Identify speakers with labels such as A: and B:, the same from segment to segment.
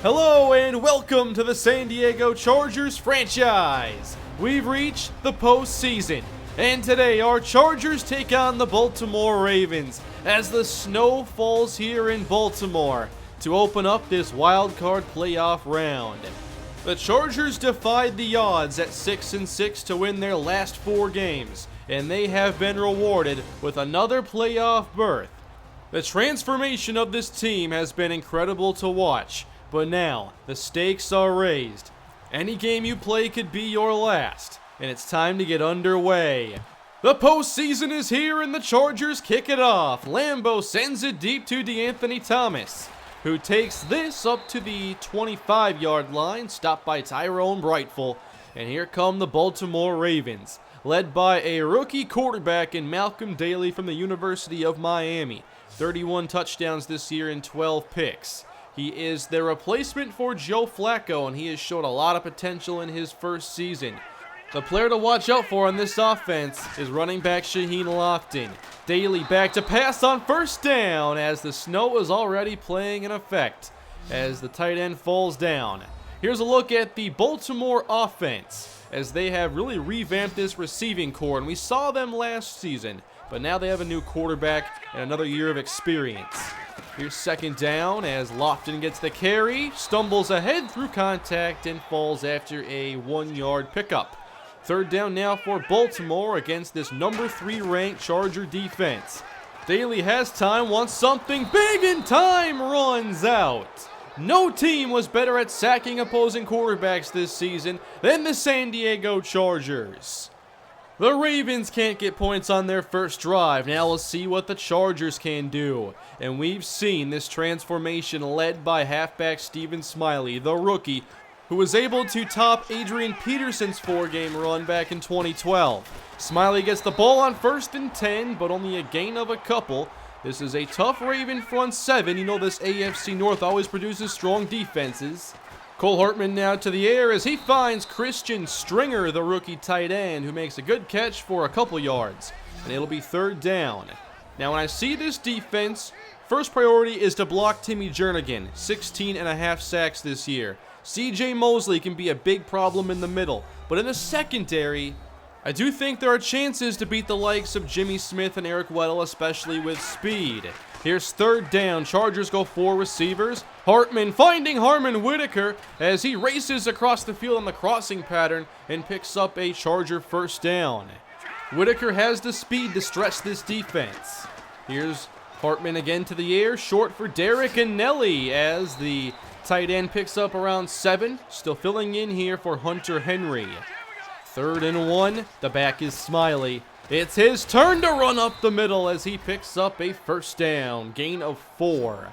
A: Hello and welcome to the San Diego Chargers franchise. We've reached the postseason, and today our Chargers take on the Baltimore Ravens as the snow falls here in Baltimore to open up this wildcard playoff round. The Chargers defied the odds at 6-6 to win their last 4 games, and they have been rewarded with another playoff berth. The transformation of this team has been incredible to watch. But now, the stakes are raised. Any game you play could be your last, and it's time to get underway. The postseason is here and the Chargers kick it off. Lambeau sends it deep to D'Anthony Thomas, who takes this up to the 25-yard line, stopped by Tyrone Brightful. And here come the Baltimore Ravens, led by a rookie quarterback in Malcolm Daly from the University of Miami. 31 touchdowns this year and 12 picks. He is their replacement for Joe Flacco, and he has showed a lot of potential in his first season. The player to watch out for on this offense is running back Shaheen Lofton. Daly back to pass on first down as the snow is already playing in effect as the tight end falls down. Here's a look at the Baltimore offense as they have really revamped this receiving core, and we saw them last season, but now they have a new quarterback and another year of experience. Here's second down as Lofton gets the carry, stumbles ahead through contact, and falls after a 1-yard pickup. Third down now for Baltimore against this number 3 ranked Charger defense. Daly has time, wants something big, and time runs out. No team was better at sacking opposing quarterbacks this season than the San Diego Chargers. The Ravens can't get points on their first drive. Now we'll see what the Chargers can do. And we've seen this transformation led by halfback Stephen Smiley, the rookie, who was able to top Adrian Peterson's 4-game run back in 2012. Smiley gets the ball on 1st and 10, but only a gain of a couple. This is a tough Raven front 7. You know this AFC North always produces strong defenses. Cole Hartman now to the air as he finds Christian Stringer, the rookie tight end, who makes a good catch for a couple yards. And it'll be third down. Now when I see this defense, first priority is to block Timmy Jernigan, 16.5 sacks this year. CJ Mosley can be a big problem in the middle, but in the secondary, I do think there are chances to beat the likes of Jimmy Smith and Eric Weddle, especially with speed. Here's third down. Chargers go 4 receivers. Hartman finding Harmon Whitaker as he races across the field on the crossing pattern and picks up a Charger first down. Whitaker has the speed to stretch this defense. Here's Hartman again to the air, short for Derek and Nelly as the tight end picks up around 7. Still filling in here for Hunter Henry. 3rd and 1. The back is Smiley. It's his turn to run up the middle as he picks up a first down, gain of 4.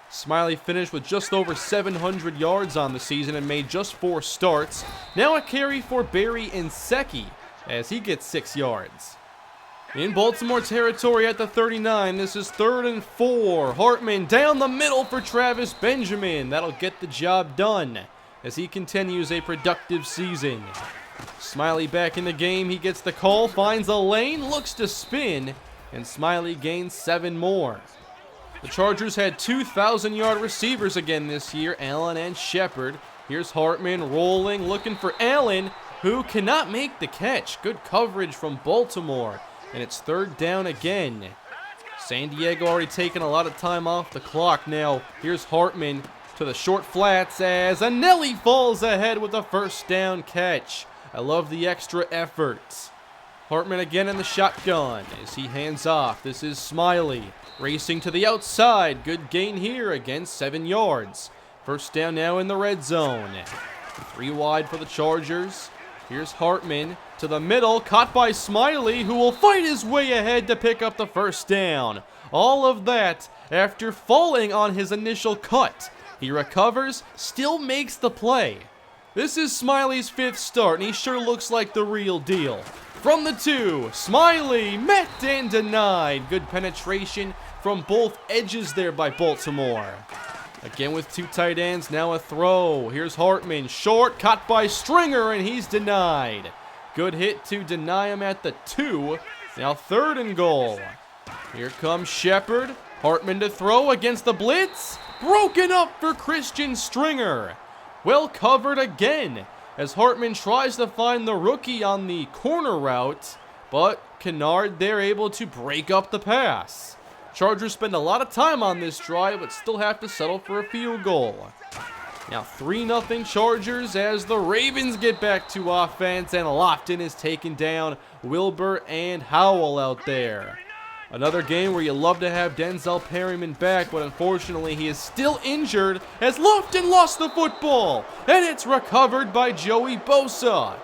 A: Smiley finished with just over 700 yards on the season and made just 4 starts. Now a carry for Barry Nsekhe as he gets 6 yards. In Baltimore territory at the 39, this is 3rd and 4. Hartman down the middle for Travis Benjamin. That'll get the job done as he continues a productive season. Smiley back in the game, he gets the call, finds a lane, looks to spin, and Smiley gains 7 more. The Chargers had 2,000-yard receivers again this year, Allen and Shepard. Here's Hartman rolling, looking for Allen, who cannot make the catch. Good coverage from Baltimore, and it's third down again. San Diego already taken a lot of time off the clock now. Here's Hartman to the short flats as Anelli falls ahead with a first down catch. I love the extra effort. Hartman again in the shotgun as he hands off. This is Smiley racing to the outside. Good gain here, again 7 yards. First down now in the red zone. 3 wide for the Chargers. Here's Hartman to the middle, caught by Smiley, who will fight his way ahead to pick up the first down. All of that after falling on his initial cut. He recovers, still makes the play. This is Smiley's 5th start, and he sure looks like the real deal. From the 2, Smiley met and denied. Good penetration from both edges there by Baltimore. Again with 2 tight ends, now a throw. Here's Hartman, short, caught by Stringer, and he's denied. Good hit to deny him at the 2. Now 3rd and goal. Here comes Shepard. Hartman to throw against the blitz. broken up for Christian Stringer. Well covered again, as Hartman tries to find the rookie on the corner route, but Kennard there able to break up the pass. Chargers spend a lot of time on this drive, but still have to settle for a field goal. Now 3-0 Chargers as the Ravens get back to offense, and Lofton is taken down. Wilbur and Howell out there. Another game where you love to have Denzel Perryman back, but unfortunately he is still injured as Lofton lost the football, and it's recovered by Joey Bosa.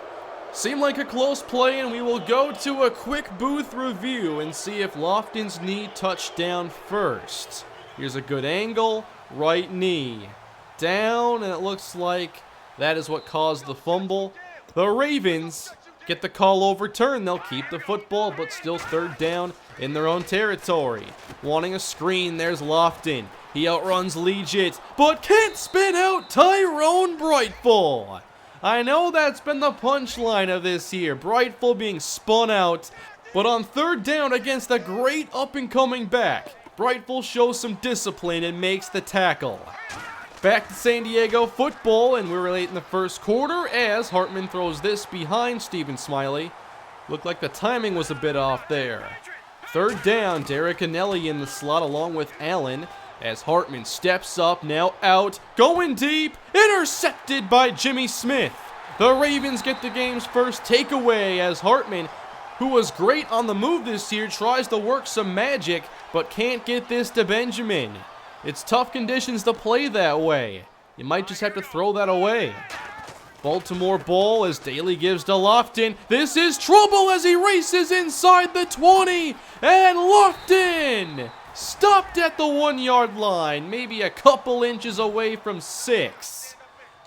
A: Seemed like a close play, and we will go to a quick booth review and see if Lofton's knee touched down first. Here's a good angle, right knee. Down, and it looks like that is what caused the fumble. The Ravens get the call overturned. They'll keep the football, but still third down in their own territory. Wanting a screen, there's Lofton. He outruns Legit, but can't spin out Tyrone Brightful. I know that's been the punchline of this year, Brightful being spun out, but on third down against a great up-and-coming back, Brightful shows some discipline and makes the tackle. Back to San Diego football, and we're late in the first quarter as Hartman throws this behind Stephen Smiley. Looked like the timing was a bit off there. Third down, Derek Anelli in the slot along with Allen as Hartman steps up, now out, going deep, intercepted by Jimmy Smith. The Ravens get the game's first takeaway as Hartman, who was great on the move this year, tries to work some magic, but can't get this to Benjamin. It's tough conditions to play that way. You might just have to throw that away. Baltimore ball as Daly gives to Lofton. This is trouble as he races inside the 20. And Lofton stopped at the 1 yard line, maybe a couple inches away from 6.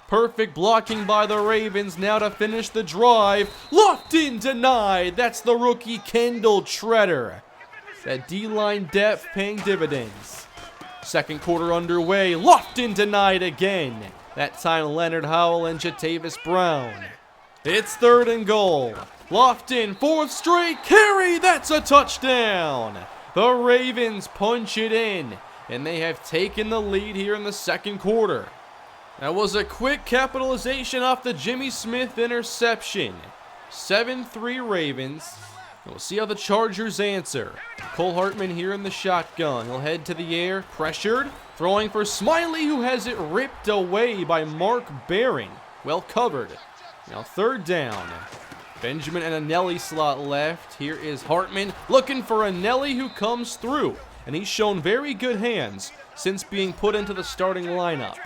A: Perfect blocking by the Ravens now to finish the drive. Lofton denied. That's the rookie Kendall Treader. That D-line depth paying dividends. Second quarter underway. Lofton denied again. That time Leonard Howell and Jatavis Brown. It's third and goal. Lofton, fourth straight carry. That's a touchdown. The Ravens punch it in, and they have taken the lead here in the second quarter. That was a quick capitalization off the Jimmy Smith interception. 7-3 Ravens. We'll see how the Chargers answer. Cole Hartman here in the shotgun. He'll head to the air, pressured, throwing for Smiley, who has it ripped away by Mark Barron. Well covered. Now third down. Benjamin and Anelli slot left. Here is Hartman looking for Anelli, who comes through. And he's shown very good hands since being put into the starting lineup.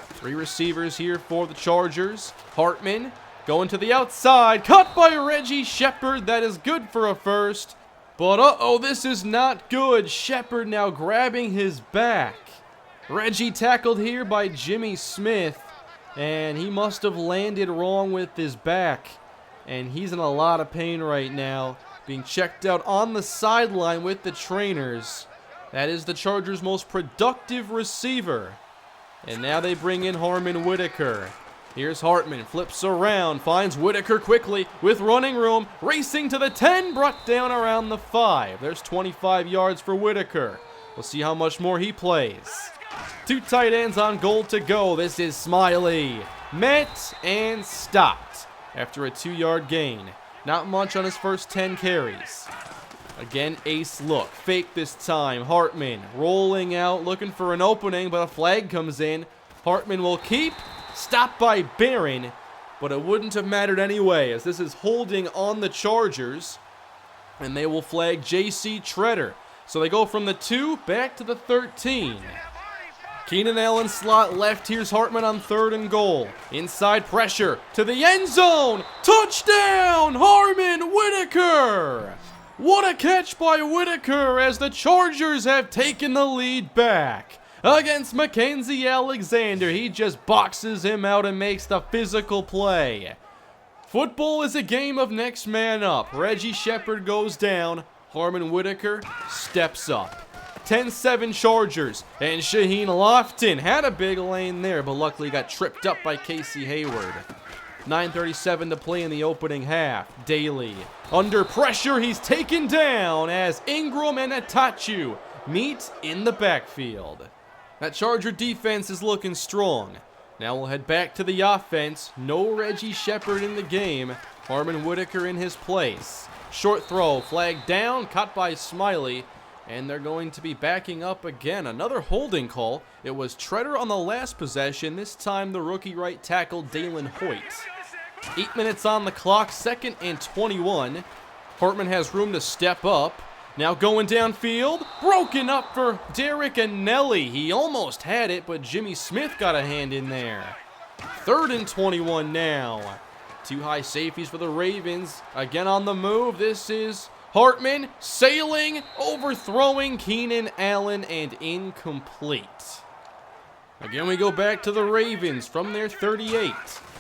A: 3 receivers here for the Chargers. Hartman going to the outside. Cut by Reggie Shepard. That is good for a first. But uh-oh, this is not good. Shepard now grabbing his back. Reggie tackled here by Jimmy Smith. And he must have landed wrong with his back. And he's in a lot of pain right now, being checked out on the sideline with the trainers. That is the Chargers' most productive receiver. And now they bring in Harmon Whitaker. Here's Hartman, flips around, finds Whitaker quickly with running room, racing to the 10, brought down around the 5. There's 25 yards for Whitaker. We'll see how much more he plays. 2 tight ends on goal to go. This is Smiley. Met and stopped after a 2-yard gain. Not much on his first 10 carries. Again, ace look. Fake this time. Hartman rolling out, looking for an opening, but a flag comes in. Hartman will keep. Stopped by Barron, but it wouldn't have mattered anyway, as this is holding on the Chargers, and they will flag J.C. Treader. So they go from the 2 back to the 13. Keenan Allen slot left. Here's Hartman on third and goal. Inside pressure to the end zone. Touchdown, Harmon Whitaker. What a catch by Whitaker as the Chargers have taken the lead back. Against Mackenzie Alexander, he just boxes him out and makes the physical play. Football is a game of next man up. Reggie Shepard goes down. Harmon Whitaker steps up. 10-7 Chargers, and Shaheen Lofton had a big lane there, but luckily got tripped up by Casey Hayward. 9:37 to play in the opening half. Daly under pressure, he's taken down as Ingram and Atachu meet in the backfield. That Charger defense is looking strong. Now we'll head back to the offense. No Reggie Shepard in the game. Harmon Whitaker in his place. Short throw, flag down, caught by Smiley. And they're going to be backing up again. Another holding call. It was Treader on the last possession. This time the rookie right tackle, Dalen Hoyt. 8 minutes on the clock, 2nd and 21. Hartman has room to step up. Now going downfield. Broken up for Derek Anelli. He almost had it, but Jimmy Smith got a hand in there. 3rd and 21 now. 2 high safeties for the Ravens. Again on the move. This is Hartman sailing, overthrowing Keenan Allen, and incomplete. Again, we go back to the Ravens from their 38.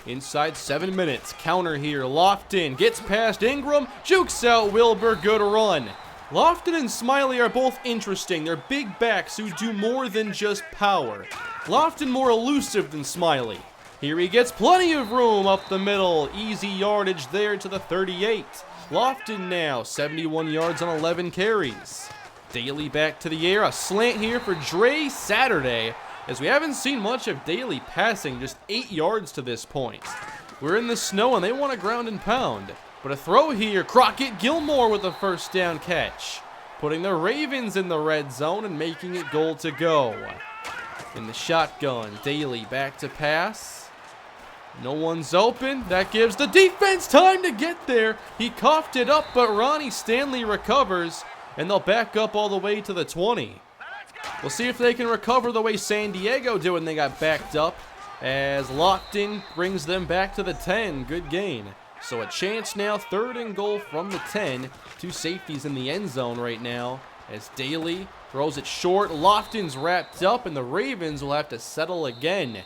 A: Inside 7 minutes. Counter here. Lofton gets past Ingram. Jukes out Wilbur. Good run. Lofton and Smiley are both interesting. They're big backs who do more than just power. Lofton more elusive than Smiley. Here he gets plenty of room up the middle. Easy yardage there to the 38. Lofton now 71 yards on 11 carries. Daly back to the air. A slant here for Dre Saturday, as we haven't seen much of Daly passing, just 8 yards to this point. We're in the snow and they want to ground and pound. But a throw here, Crockett Gilmore with a first down catch. Putting the Ravens in the red zone and making it goal to go. In the shotgun, Daly back to pass. No one's open. That gives the defense time to get there. He coughed it up, but Ronnie Stanley recovers, and they'll back up all the way to the 20. We'll see if they can recover the way San Diego did when they got backed up, as Lockton brings them back to the 10. Good gain. So a chance now, 3rd and goal from the 10. 2 safeties in the end zone right now, as Daly throws it short. Lofton's wrapped up, and the Ravens will have to settle again.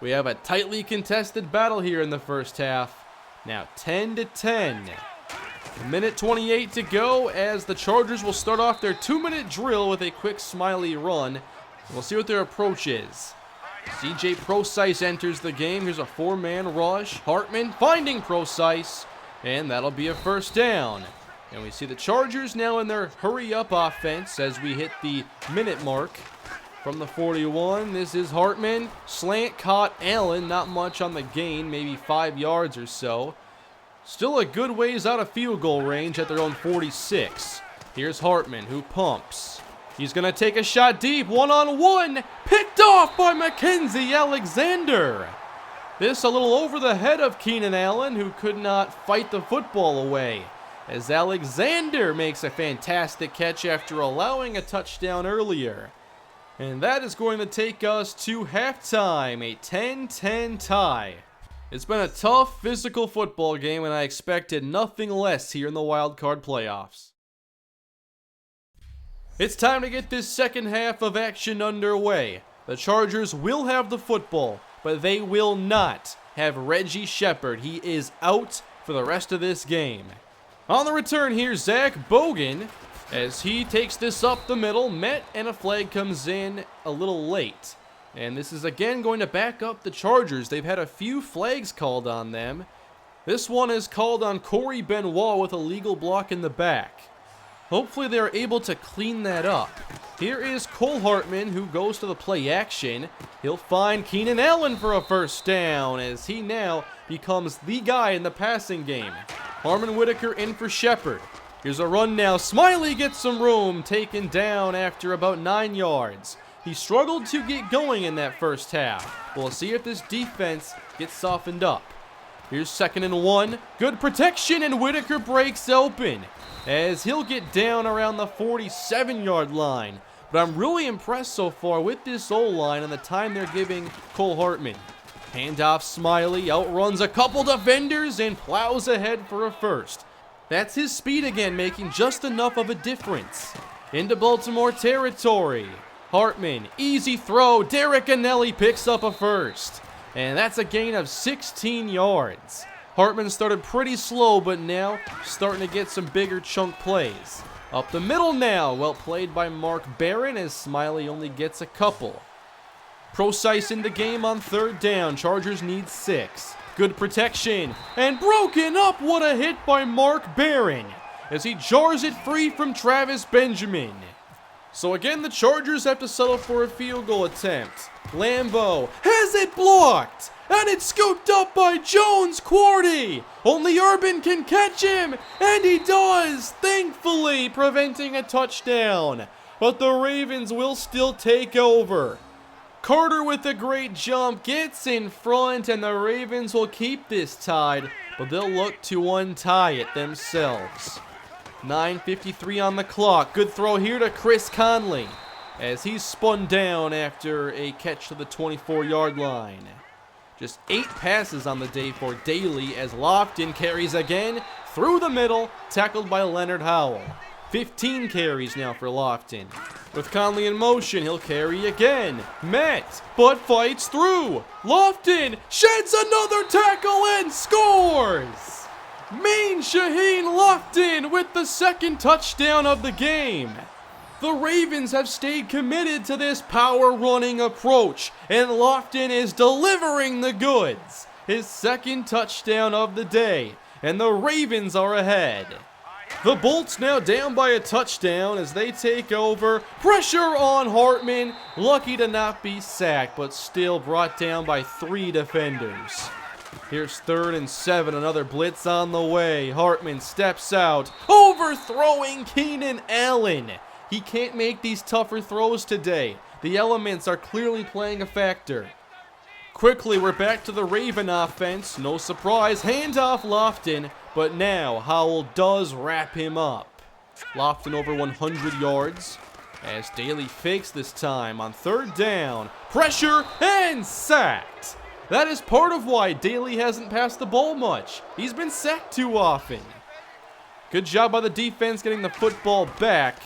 A: We have a tightly contested battle here in the first half. Now 10-10. Minute 28 to go, as the Chargers will start off their 2-minute drill with a quick Smiley run. We'll see what their approach is. CJ Procise enters the game. Here's a 4-man rush. Hartman finding Procise, and that'll be a first down. And we see the Chargers now in their hurry-up offense as we hit the minute mark. From the 41, this is Hartman. Slant caught Allen. Not much on the gain, maybe 5 yards or so. Still a good ways out of field goal range at their own 46. Here's Hartman, who pumps. He's going to take a shot deep, one-on-one, picked off by Mackenzie Alexander. This a little over the head of Keenan Allen, who could not fight the football away, as Alexander makes a fantastic catch after allowing a touchdown earlier. And that is going to take us to halftime, a 10-10 tie. It's been a tough physical football game, and I expected nothing less here in the Wildcard playoffs. It's time to get this second half of action underway. The Chargers will have the football, but they will not have Reggie Shepard. He is out for the rest of this game. On the return here, Zach Bogan, as he takes this up the middle, met, and a flag comes in a little late. And this is again going to back up the Chargers. They've had a few flags called on them. This one is called on Corey Benoit with a legal block in the back. Hopefully they're able to clean that up. Here is Cole Hartman, who goes to the play action. He'll find Keenan Allen for a first down, as he now becomes the guy in the passing game. Harmon Whitaker in for Shepard. Here's a run now. Smiley gets some room, taken down after about 9 yards. He struggled to get going in that first half. We'll see if this defense gets softened up. Here's 2nd and 1. Good protection, and Whitaker breaks open, as he'll get down around the 47-yard line. But I'm really impressed so far with this O-line and the time they're giving Cole Hartman. Handoff, Smiley outruns a couple defenders and plows ahead for a first. That's his speed again, making just enough of a difference. Into Baltimore territory. Hartman, easy throw. Derek Anelli picks up a first. And that's a gain of 16 yards. Hartman started pretty slow, but now starting to get some bigger chunk plays. Up the middle now, well played by Mark Barron, as Smiley only gets a couple. Procise in the game on 3rd down. Chargers need 6. Good protection, and broken up. What a hit by Mark Barron, as he jars it free from Travis Benjamin. So again, the Chargers have to settle for a field goal attempt. Lambeau has it blocked, and it's scooped up by Jones-Quarty. Only Urban can catch him, and he does, thankfully preventing a touchdown. But the Ravens will still take over. Carter with a great jump gets in front, and the Ravens will keep this tied, but they'll look to untie it themselves. 9:53 on the clock. Good throw here to Chris Conley as he's spun down after a catch to the 24-yard line. Just 8 passes on the day for Daly as Lofton carries again through the middle, tackled by Leonard Howell. 15 carries now for Lofton. With Conley in motion, he'll carry again. Met, but fights through. Lofton sheds another tackle and scores! Main Shaheen Lofton with the second touchdown of the game. The Ravens have stayed committed to this power running approach, and Lofton is delivering the goods. His second touchdown of the day, and the Ravens are ahead. The Bolts now down by a touchdown as they take over. Pressure on Hartman, lucky to not be sacked, but still brought down by 3 defenders. Here's 3rd and 7, another blitz on the way. Hartman steps out, overthrowing Keenan Allen. He can't make these tougher throws today. The elements are clearly playing a factor. Quickly, we're back to the Raven offense. No surprise, handoff Lofton, but now Howell does wrap him up. Lofton over 100 yards as Daly fakes this time on 3rd down. Pressure and sacked. That is part of why Daly hasn't passed the ball much. He's been sacked too often. Good job by the defense getting the football back.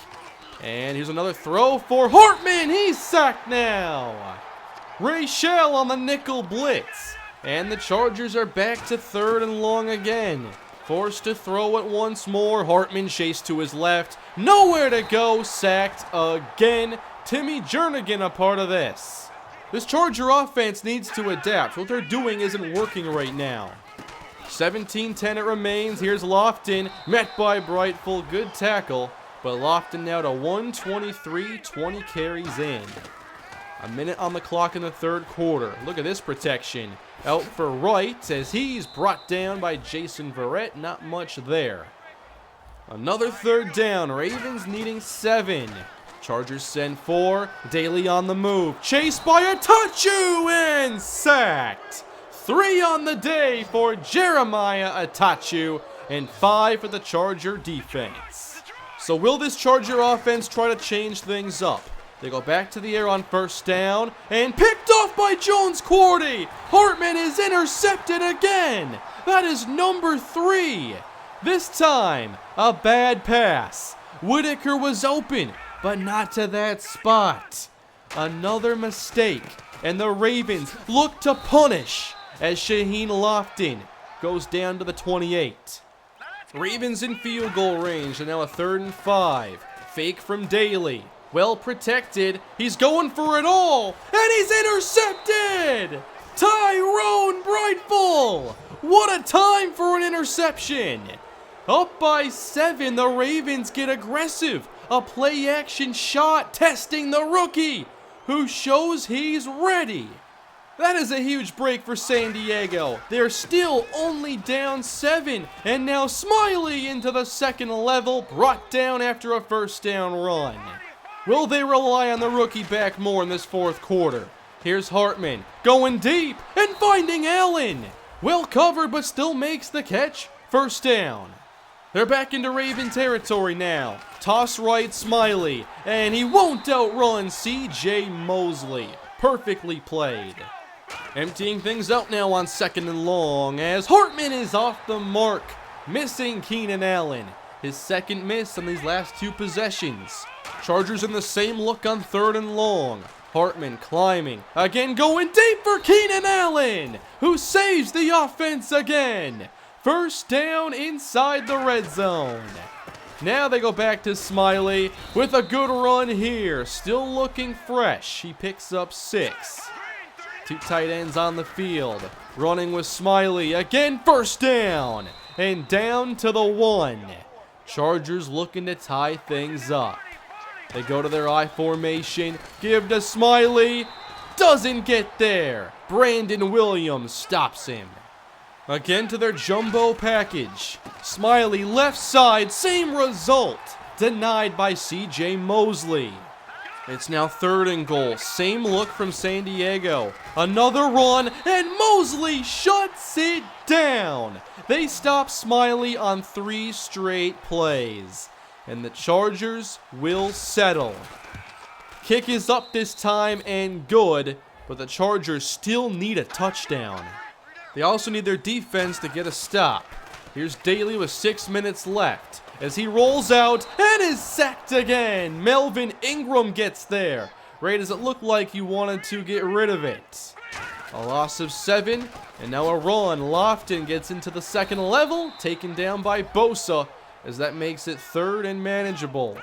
A: And here's another throw for Hartman. He's sacked now. Rachel on the nickel blitz. And the Chargers are back to 3rd and long again. Forced to throw it once more. Hartman chased to his left. Nowhere to go. Sacked again. Timmy Jernigan a part of this. This Charger offense needs to adapt. What they're doing isn't working right now. 17-10 it remains. Here's Lofton, met by Brightful. Good tackle, but Lofton now to 123, 20 carries in. A minute on the clock in the 3rd quarter. Look at this protection. Out for Wright as he's brought down by Jason Verrett. Not much there. Another 3rd down. Ravens needing 7. Chargers send 4. Daly on the move. Chased by Atachu and sacked. 3 on the day for Jeremiah Atachu and 5 for the Charger defense. So will this Charger offense try to change things up? They go back to the air on 1st down and picked off by Jones-Quarty. Hartman is intercepted again. That is number 3. This time, a bad pass. Whitaker was open, but not to that spot. Another mistake, and the Ravens look to punish as Shaheen Lofton goes down to the 28. Ravens in field goal range, and now a 3rd and 5. Fake from Daly. Well protected. He's going for it all, and he's intercepted! Tyrone Brightful! What a time for an interception! Up by 7, the Ravens get aggressive. A play-action shot testing the rookie, who shows he's ready. That is a huge break for San Diego. They're still only down 7, and now Smiley into the 2nd level, brought down after a 1st down run. Will they rely on the rookie back more in this 4th quarter? Here's Hartman, going deep and finding Allen. Well covered, but still makes the catch. 1st down. They're back into Raven territory now. Toss right Smiley, and he won't outrun C.J. Mosley. Perfectly played. Emptying things out now on 2nd and long as Hartman is off the mark, missing Keenan Allen. His 2nd miss on these last 2 possessions. Chargers in the same look on 3rd and long. Hartman climbing, again going deep for Keenan Allen, who saves the offense again. 1st down inside the red zone. Now they go back to Smiley with a good run here. Still looking fresh. He picks up 6. 2 tight ends on the field. Running with Smiley. Again, 1st down. And down to the 1. Chargers looking to tie things up. They go to their I formation, give to Smiley, doesn't get there. Brandon Williams stops him. Again to their jumbo package. Smiley left side, same result. Denied by CJ Mosley. It's now 3rd and goal. Same look from San Diego. Another run, and Mosley shuts it down. They stop Smiley on 3 straight plays. And the Chargers will settle. Kick is up this time and good, but the Chargers still need a touchdown. They also need their defense to get a stop. Here's Daly with 6 minutes left as he rolls out and is sacked again. Melvin Ingram gets there, right as it looked like he wanted to get rid of it. A loss of 7, and now a run. Lofton gets into the 2nd level, taken down by Bosa, as that makes it 3rd and manageable.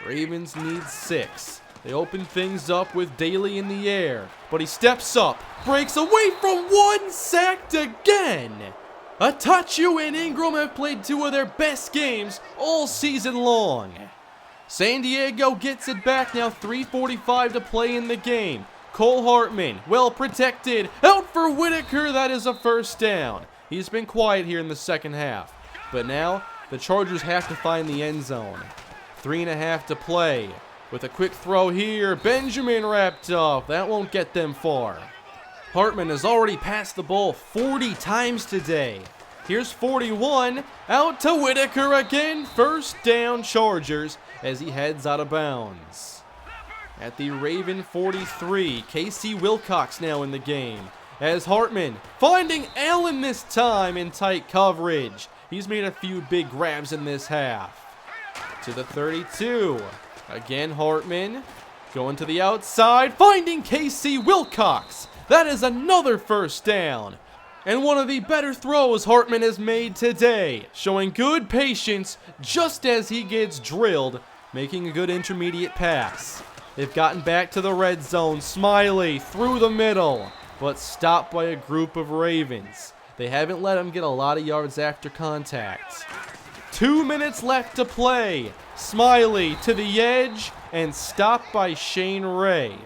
A: Ravens need 6. They open things up with Daly in the air, but he steps up, breaks away from one, sacked again. Atachu and Ingram have played 2 of their best games all season long. San Diego gets it back now, 3:45 to play in the game. Cole Hartman, well protected, out for Whitaker, that is a 1st down. He's been quiet here in the 2nd half, but now the Chargers have to find the end zone. 3.5 to play. With a quick throw here, Benjamin wrapped up. That won't get them far. Hartman has already passed the ball 40 times today. Here's 41, out to Whitaker again. 1st down Chargers as he heads out of bounds. At the Raven 43, Casey Wilcox now in the game. As Hartman finding Allen this time in tight coverage. He's made a few big grabs in this half. To the 32. Again, Hartman going to the outside, finding Casey Wilcox. That is another 1st down. And one of the better throws Hartman has made today, showing good patience just as he gets drilled, making a good intermediate pass. They've gotten back to the red zone. Smiley through the middle, but stopped by a group of Ravens. They haven't let him get a lot of yards after contact. 2 minutes left to play. Smiley to the edge and stopped by Shane Ray.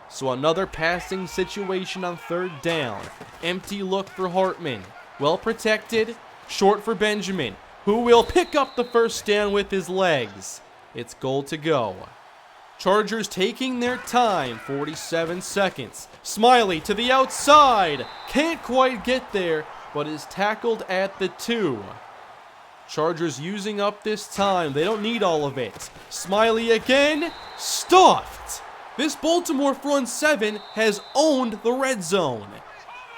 A: So another passing situation on 3rd down. Empty look for Hartman. Well protected. Short for Benjamin, who will pick up the 1st down with his legs. It's goal to go. Chargers taking their time. 47 seconds. Smiley to the outside. Can't quite get there, but is tackled at the 2. Chargers using up this time. They don't need all of it. Smiley again. Stuffed. This Baltimore front 7 has owned the red zone.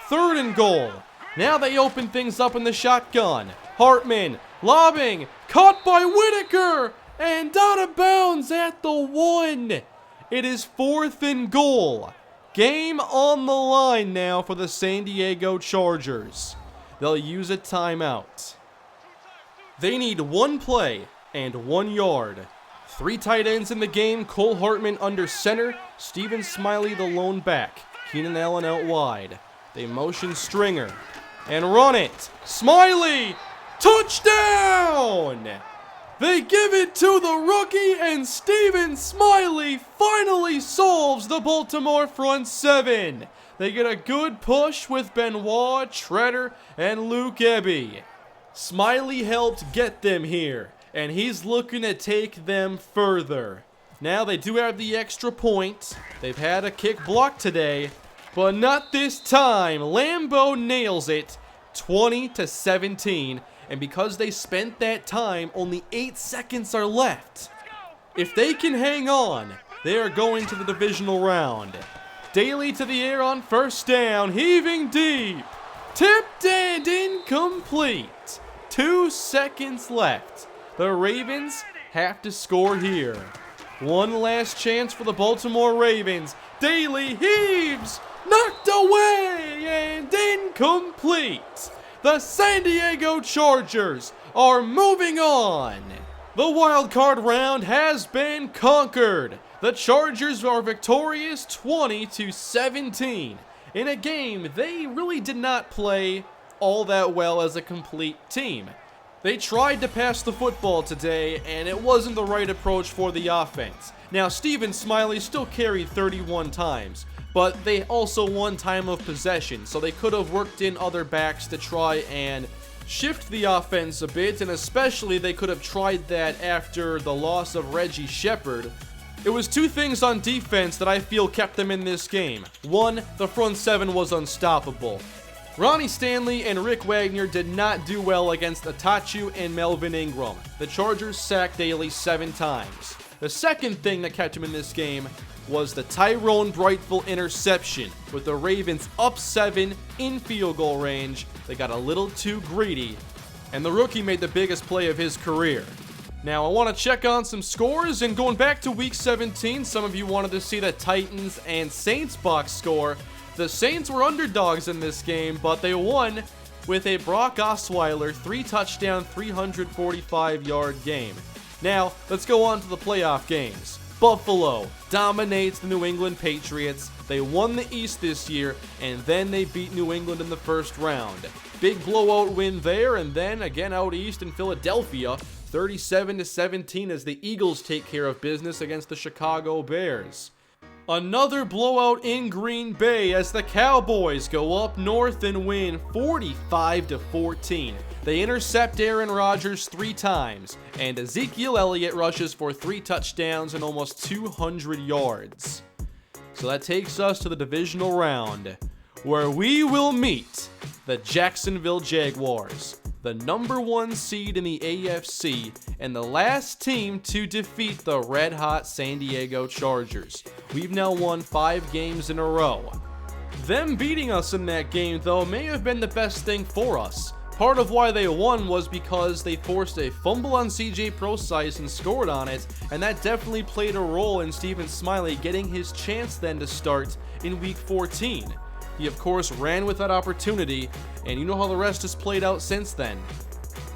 A: 3rd and goal. Now they open things up in the shotgun. Hartman lobbing. Caught by Whitaker. And out of bounds at the 1. It is 4th and goal. Game on the line now for the San Diego Chargers. They'll use a timeout. They need 1 play and 1 yard. 3 tight ends in the game. Cole Hartman under center. Steven Smiley the lone back. Keenan Allen out wide. They motion Stringer and run it. Smiley! Touchdown! They give it to the rookie, and Steven Smiley finally solves the Baltimore front 7. They get a good push with Benoit, Treader, and Luke Ebby. Smiley helped get them here, and he's looking to take them further. Now they do have the extra point. They've had a kick block today, but not this time. Lambeau nails it, 20-17, and because they spent that time, only 8 seconds are left. If they can hang on, they are going to the divisional round. Daly to the air on 1st down, heaving deep. Tipped and incomplete. 2 seconds left. The Ravens have to score here. One last chance for the Baltimore Ravens. Daly heaves, knocked away, and incomplete. The San Diego Chargers are moving on. The wildcard round has been conquered. The Chargers are victorious 20-17 in a game they really did not play all that well as a complete team. They tried to pass the football today, and it wasn't the right approach for the offense. Now, Stephen Smiley still carried 31 times, but they also won time of possession, so they could have worked in other backs to try and shift the offense a bit, and especially they could have tried that after the loss of Reggie Shepard. It was two things on defense that I feel kept them in this game. One, the front seven was unstoppable. Ronnie Stanley and Rick Wagner did not do well against Atachu and Melvin Ingram. The Chargers sacked Daly 7 times. The second thing that kept him in this game was the Tyrone Brightful interception. With the Ravens up 7 in field goal range, they got a little too greedy, and the rookie made the biggest play of his career. Now, I want to check on some scores, and going back to Week 17, some of you wanted to see the Titans and Saints box score. The Saints were underdogs in this game, but they won with a Brock Osweiler 3-touchdown, 345-yard game. Now, let's go on to the playoff games. Buffalo dominates the New England Patriots. They won the East this year, and then they beat New England in the first round. Big blowout win there, and then again out East in Philadelphia, 37-17 as the Eagles take care of business against the Chicago Bears. Another blowout in Green Bay as the Cowboys go up north and win 45-14. They intercept Aaron Rodgers 3 times, and Ezekiel Elliott rushes for 3 touchdowns and almost 200 yards. So that takes us to the divisional round, where we will meet the Jacksonville Jaguars, the #1 seed in the AFC, and the last team to defeat the red-hot San Diego Chargers. We've now won 5 games in a row. Them beating us in that game, though, may have been the best thing for us. Part of why they won was because they forced a fumble on CJ Prosise and scored on it, and that definitely played a role in Stephen Smiley getting his chance then to start in Week 14. He, of course, ran with that opportunity, and you know how the rest has played out since then.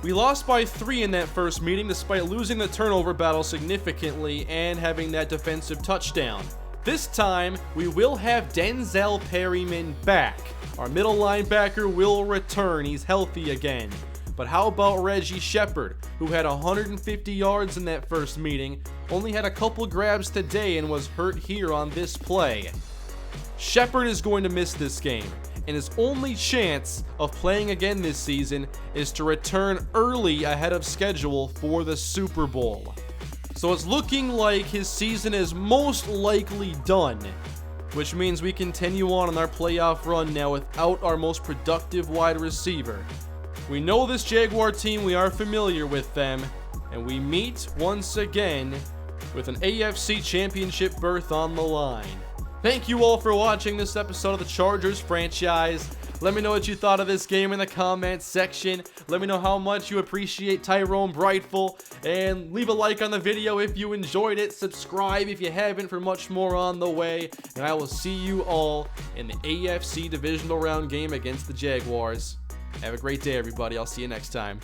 A: We lost by 3 in that first meeting, despite losing the turnover battle significantly and having that defensive touchdown. This time, we will have Denzel Perryman back. Our middle linebacker will return. He's healthy again. But how about Reggie Shepard, who had 150 yards in that first meeting, only had a couple grabs today and was hurt here on this play. Shepard is going to miss this game, and his only chance of playing again this season is to return early ahead of schedule for the Super Bowl. So it's looking like his season is most likely done, which means we continue on in our playoff run now without our most productive wide receiver. We know this Jaguar team, we are familiar with them, and we meet once again with an AFC Championship berth on the line. Thank you all for watching this episode of the Chargers franchise. Let me know what you thought of this game in the comments section. Let me know how much you appreciate Tyrone Brightful, and leave a like on the video if you enjoyed it. Subscribe if you haven't for much more on the way, and I will see you all in the AFC Divisional Round game against the Jaguars. Have a great day, everybody. I'll see you next time.